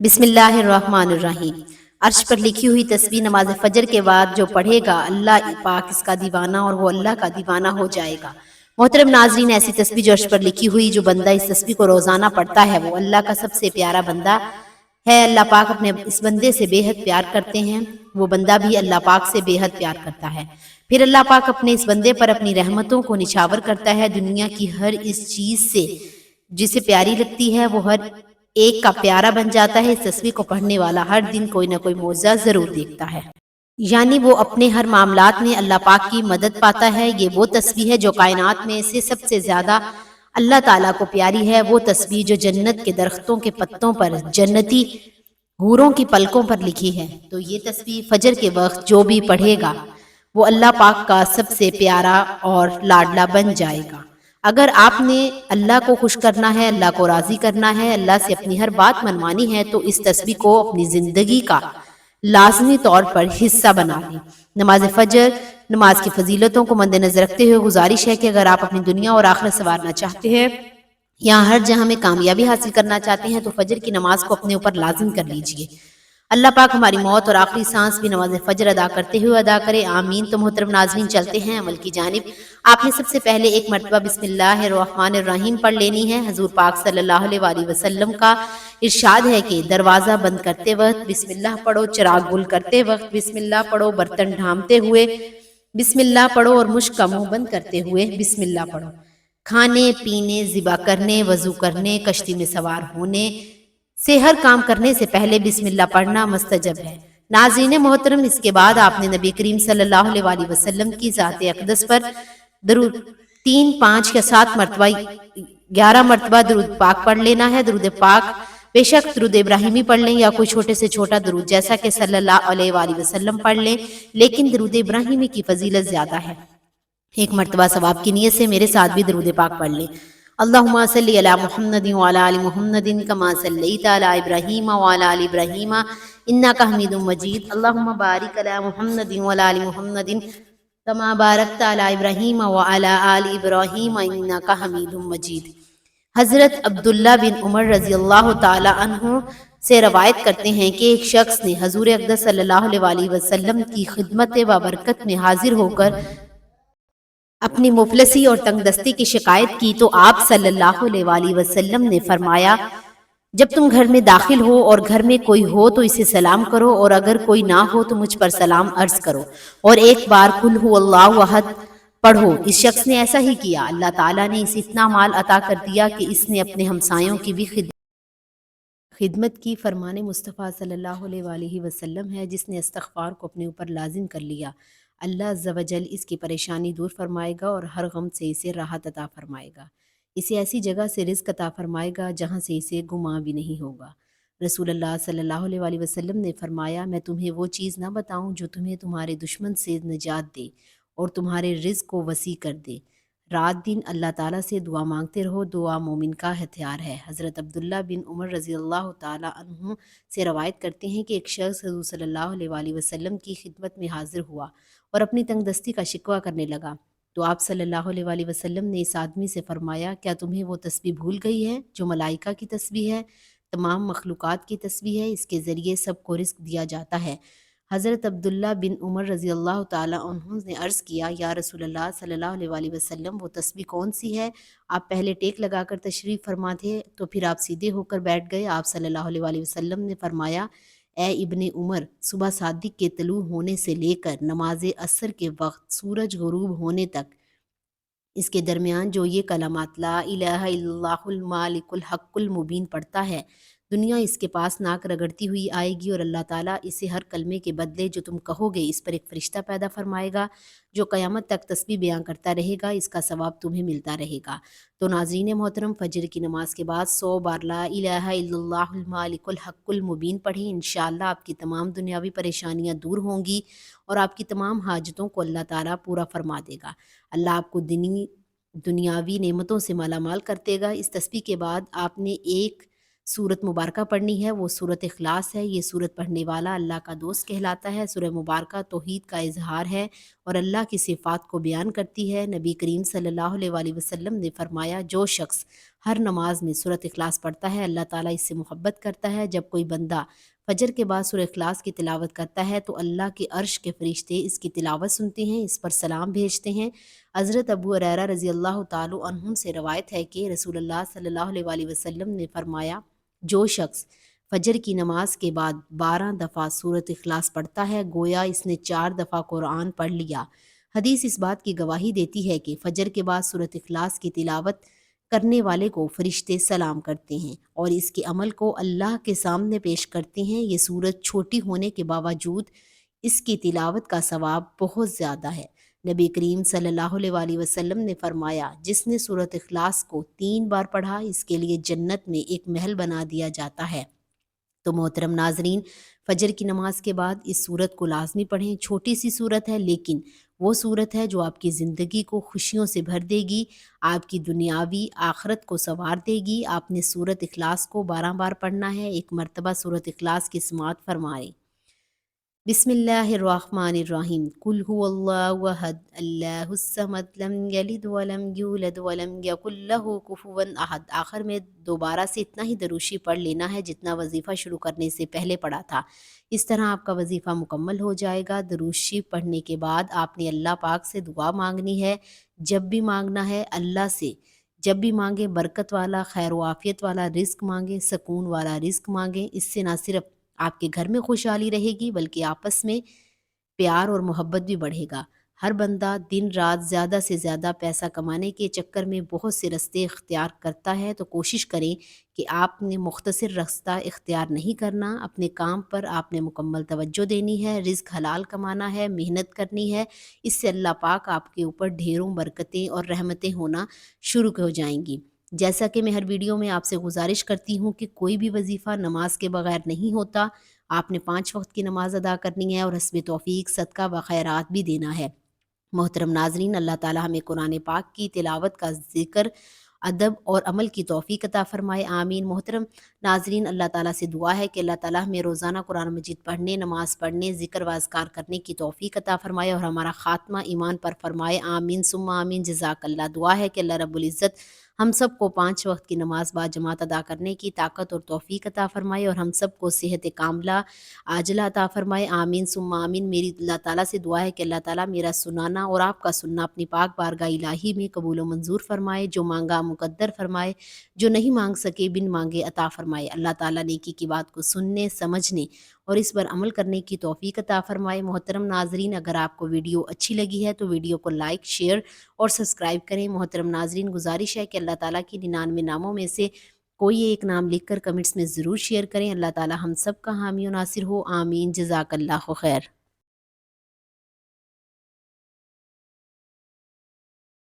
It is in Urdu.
بسم اللہ الرحمن الرحیم۔ عرش پر لکھی ہوئی تسبیح نماز فجر کے بعد جو پڑھے گا اللہ پاک اس کا دیوانہ اور وہ اللہ کا دیوانہ ہو جائے گا۔ محترم ناظرین، ایسی تسبیح جو عرش پر لکھی ہوئی جو بندہ اس تسبیح کو روزانہ پڑھتا ہے وہ اللہ کا سب سے پیارا بندہ ہے۔ اللہ پاک اپنے اس بندے سے بے حد پیار کرتے ہیں، وہ بندہ بھی اللہ پاک سے بے حد پیار کرتا ہے۔ پھر اللہ پاک اپنے اس بندے پر اپنی رحمتوں کو نچھاور کرتا ہے، دنیا کی ہر اس چیز سے جسے پیاری لگتی ہے وہ ہر ایک کا پیارا بن جاتا ہے۔ اس تسبیح کو پڑھنے والا ہر دن کوئی نہ کوئی معجزہ ضرور دیکھتا ہے، یعنی وہ اپنے ہر معاملات میں اللہ پاک کی مدد پاتا ہے۔ یہ وہ تسبیح ہے جو کائنات میں سے سب سے زیادہ اللہ تعالیٰ کو پیاری ہے، وہ تسبیح جو جنت کے درختوں کے پتوں پر جنتی حوروں کی پلکوں پر لکھی ہے۔ تو یہ تسبیح فجر کے وقت جو بھی پڑھے گا وہ اللہ پاک کا سب سے پیارا اور لاڈلا بن جائے گا۔ اگر آپ نے اللہ کو خوش کرنا ہے، اللہ کو راضی کرنا ہے، اللہ سے اپنی ہر بات منوانی ہے تو اس تسبیح کو اپنی زندگی کا لازمی طور پر حصہ بنا لیں۔ نماز فجر نماز کی فضیلتوں کو مد نظر رکھتے ہوئے گزارش ہے کہ اگر آپ اپنی دنیا اور آخرت سنوارنا چاہتے ہیں یا ہر جہاں میں کامیابی حاصل کرنا چاہتے ہیں تو فجر کی نماز کو اپنے اوپر لازم کر لیجئے۔ اللہ پاک ہماری موت اور آخری سانس بھی نماز فجر ادا کرتے ہوئے ادا کرے، آمین۔ تو محترم ناظرین، چلتے ہیں عمل کی جانب۔ آپ نے سب سے پہلے ایک مرتبہ بسم اللہ الرحمن الرحیم پڑھ لینی ہے۔ حضور پاک صلی اللہ علیہ وآلہ وسلم کا ارشاد ہے کہ دروازہ بند کرتے وقت بسم اللہ پڑھو، چراغ گل کرتے وقت بسم اللہ پڑھو، برتن ڈھانپتے ہوئے بسم اللہ پڑھو اور مشک کا منہ بند کرتے ہوئے بسم اللہ پڑھو۔ کھانے پینے، ذبح کرنے، وضو کرنے، کشتی میں سوار ہونے سے ہر کام کرنے سے پہلے بسم اللہ پڑھنا مستجب ہے۔ ناظرین محترم، اس کے بعد آپ نے نبی کریم صلی اللہ علیہ وآلہ وسلم کی ذات اقدس پر درود 3، 5 یا 7 مرتبہ 11 مرتبہ درود پاک پڑھ لینا ہے۔ درود پاک بے شک درود ابراہیمی پڑھ لیں یا کوئی چھوٹے سے چھوٹا درود جیسا کہ صلی اللہ علیہ وآلہ وسلم پڑھ لیں، لیکن درود ابراہیمی کی فضیلت زیادہ ہے۔ ایک مرتبہ ثواب کی نیت سے میرے ساتھ بھی درود پاک پڑھ لیں۔ اللہم صلی علی محمد وعلی آل محمد کما صلیت علی ابراہیم وعلی آل ابراہیم انک حمید مجید۔ اللہم بارک علی محمد وعلی آل محمد کما بارکت علی ابراہیم وعلی آل ابراہیم انک حمید مجید۔ حضرت عبداللہ بن عمر رضی اللہ تعالی عنہ سے روایت کرتے ہیں کہ ایک شخص نے حضور اقدس صلی اللہ علیہ وآلہ وسلم کی خدمت و برکت میں حاضر ہو کر اپنی مفلسی اور تنگ دستی کی شکایت کی تو آپ صلی اللہ علیہ وآلہ وسلم نے فرمایا، جب تم گھر میں داخل ہو اور گھر میں کوئی ہو تو اسے سلام کرو، اور اگر کوئی نہ ہو تو مجھ پر سلام عرض کرو، اور ایک بار قل ھو اللہ احد پڑھو۔ اس شخص نے ایسا ہی کیا، اللہ تعالیٰ نے اسے اتنا مال عطا کر دیا کہ اس نے اپنے ہمسایوں کی بھی خدمت کی۔ فرمان مصطفیٰ صلی اللہ علیہ وآلہ وسلم ہے، جس نے استغفار کو اپنے اوپر لازم کر لیا، اللہ عز و جل اس کی پریشانی دور فرمائے گا اور ہر غم سے اسے راحت عطا فرمائے گا، اسے ایسی جگہ سے رزق عطا فرمائے گا جہاں سے اسے گمان بھی نہیں ہوگا۔ رسول اللہ صلی اللہ علیہ وآلہ وسلم نے فرمایا، میں تمہیں وہ چیز نہ بتاؤں جو تمہیں تمہارے دشمن سے نجات دے اور تمہارے رزق کو وسیع کر دے۔ رات دن اللہ تعالیٰ سے دعا مانگتے رہو، دعا مومن کا ہتھیار ہے۔ حضرت عبداللہ بن عمر رضی اللہ تعالیٰ عنہ سے روایت کرتے ہیں کہ ایک شخص حضور صلی اللہ علیہ وآلہ وسلم کی خدمت میں حاضر ہوا اور اپنی تنگ دستی کا شکوہ کرنے لگا، تو آپ صلی اللہ علیہ وآلہ وسلم نے اس آدمی سے فرمایا، کیا تمہیں وہ تسبیح بھول گئی ہے جو ملائکہ کی تسبیح ہے، تمام مخلوقات کی تسبیح ہے، اس کے ذریعے سب کو رزق دیا جاتا ہے۔ حضرت عبداللہ بن عمر رضی اللہ تعالیٰ عنہ نے عرض کیا، یا رسول اللہ صلی اللہ علیہ وآلہ وسلم، وہ تسبیح کون سی ہے؟ آپ پہلے ٹیک لگا کر تشریف فرما تھے تو پھر آپ سیدھے ہو کر بیٹھ گئے۔ آپ صلی اللہ علیہ وآلہ وسلم نے فرمایا، اے ابن عمر، صبح صادق کے طلوع ہونے سے لے کر نماز عصر کے وقت سورج غروب ہونے تک اس کے درمیان جو یہ کلمات لا الہ الا اللہ المالک الحق المبین پڑھتا ہے، دنیا اس کے پاس ناک رگڑتی ہوئی آئے گی اور اللہ تعالیٰ اسے ہر کلمے کے بدلے جو تم کہو گے اس پر ایک فرشتہ پیدا فرمائے گا جو قیامت تک تسبیح بیان کرتا رہے گا، اس کا ثواب تمہیں ملتا رہے گا۔ تو ناظرین محترم، فجر کی نماز کے بعد 100 بار لا الہ الا اللہ المالک الحق المبین پڑھیں، انشاءاللہ آپ کی تمام دنیاوی پریشانیاں دور ہوں گی اور آپ کی تمام حاجتوں کو اللہ تعالیٰ پورا فرما دے گا۔ اللہ آپ کو دنیاوی نعمتوں سے مالا مال کرتے گا۔ اس تسبیح کے بعد آپ نے ایک سورت مبارکہ پڑھنی ہے، وہ سورت اخلاص ہے۔ یہ سورت پڑھنے والا اللہ کا دوست کہلاتا ہے۔ سورہ مبارکہ توحید کا اظہار ہے اور اللہ کی صفات کو بیان کرتی ہے۔ نبی کریم صلی اللہ علیہ وآلہ وسلم نے فرمایا، جو شخص ہر نماز میں سورۃ اخلاص پڑھتا ہے اللہ تعالیٰ اس سے محبت کرتا ہے۔ جب کوئی بندہ فجر کے بعد سورہ اخلاص کی تلاوت کرتا ہے تو اللہ کے عرش کے فرشتے اس کی تلاوت سنتے ہیں، اس پر سلام بھیجتے ہیں۔ حضرت ابو ہریرہ رضی اللہ تعالی عنہ سے روایت ہے کہ رسول اللہ صلی اللہ علیہ وآلہ وسلم نے فرمایا، جو شخص فجر کی نماز کے بعد 12 دفعہ سورۃ اخلاص پڑھتا ہے گویا اس نے 4 دفعہ قرآن پڑھ لیا۔ حدیث اس بات کی گواہی دیتی ہے کہ فجر کے بعد سورۃ اخلاص کی تلاوت کرنے والے کو فرشتے سلام کرتے ہیں اور اس کے عمل کو اللہ کے سامنے پیش کرتے ہیں۔ یہ سورت چھوٹی ہونے کے باوجود اس کی تلاوت کا ثواب بہت زیادہ ہے۔ نبی کریم صلی اللہ علیہ وآلہ وسلم نے فرمایا، جس نے سورۃ اخلاص کو 3 بار پڑھا اس کے لیے جنت میں ایک محل بنا دیا جاتا ہے۔ تو محترم ناظرین، فجر کی نماز کے بعد اس سورت کو لازمی پڑھیں۔ چھوٹی سی سورت ہے لیکن وہ سورت ہے جو آپ کی زندگی کو خوشیوں سے بھر دے گی، آپ کی دنیاوی آخرت کو سنوار دے گی۔ آپ نے سورت اخلاص کو 12 بار پڑھنا ہے۔ ایک مرتبہ سورت اخلاص کی سماعت فرمائیں۔ بسم اللہ الرحمن الرحیم، قل هو اللہ احد اللہ الصمد لم یلد ولم یولد ولم یکن لہ کفوا احد۔ آخر میں دوبارہ سے اتنا ہی دروشی پڑھ لینا ہے جتنا وظیفہ شروع کرنے سے پہلے پڑھا تھا۔ اس طرح آپ کا وظیفہ مکمل ہو جائے گا۔ دروشی پڑھنے کے بعد آپ نے اللہ پاک سے دعا مانگنی ہے۔ جب بھی مانگنا ہے اللہ سے، جب بھی مانگیں برکت والا، خیر و عافیت والا رزق مانگیں، سکون والا رزق مانگیں۔ اس سے نہ صرف آپ کے گھر میں خوشحالی رہے گی بلکہ آپس میں پیار اور محبت بھی بڑھے گا۔ ہر بندہ دن رات زیادہ سے زیادہ پیسہ کمانے کے چکر میں بہت سے راستے اختیار کرتا ہے، تو کوشش کریں کہ آپ نے مختصر راستہ اختیار نہیں کرنا۔ اپنے کام پر آپ نے مکمل توجہ دینی ہے، رزق حلال کمانا ہے، محنت کرنی ہے۔ اس سے اللہ پاک آپ کے اوپر ڈھیروں برکتیں اور رحمتیں ہونا شروع ہو جائیں گی۔ جیسا کہ میں ہر ویڈیو میں آپ سے گزارش کرتی ہوں کہ کوئی بھی وظیفہ نماز کے بغیر نہیں ہوتا۔ آپ نے 5 وقت کی نماز ادا کرنی ہے اور حسب توفیق صدقہ و خیرات بھی دینا ہے۔ محترم ناظرین، اللہ تعالی ہمیں قرآن پاک کی تلاوت کا ذکر، ادب اور عمل کی توفیق عطا فرمائے، آمین۔ محترم ناظرین، اللہ تعالیٰ سے دعا ہے کہ اللہ تعالیٰ ہمیں روزانہ قرآن مجید پڑھنے، نماز پڑھنے، ذکر و اذکار کرنے کی توفیق عطا فرمائے اور ہمارا خاتمہ ایمان پر فرمائے، آمین ثم آمین۔ جزاک اللہ۔ دعا ہے کہ اللہ رب العزت ہم سب کو 5 وقت کی نماز باجماعت ادا کرنے کی طاقت اور توفیق عطا فرمائے اور ہم سب کو صحت کاملہ عاجلہ عطا فرمائے، آمین ثم آمین۔ میری اللہ تعالیٰ سے دعا ہے کہ اللہ تعالیٰ میرا سنانا اور آپ کا سننا اپنی پاک بارگاہ الہی میں قبول و منظور فرمائے، جو مانگا مقدر فرمائے، جو نہیں مانگ سکے بن مانگے عطا فرمائے۔ اللہ تعالیٰ نیکی کی بات کو سننے، سمجھنے اور اس پر عمل کرنے کی توفیق عطا فرمائے۔ محترم ناظرین، اگر آپ کو ویڈیو اچھی لگی ہے تو ویڈیو کو لائک، شیئر اور سبسکرائب کریں۔ محترم ناظرین، گزارش ہے کہ اللہ تعالیٰ کی 99 ناموں میں سے کوئی ایک نام لکھ کر کمنٹس میں ضرور شیئر کریں۔ اللہ تعالیٰ ہم سب کا حامی و ناصر ہو، آمین۔ جزاک اللہ خیر۔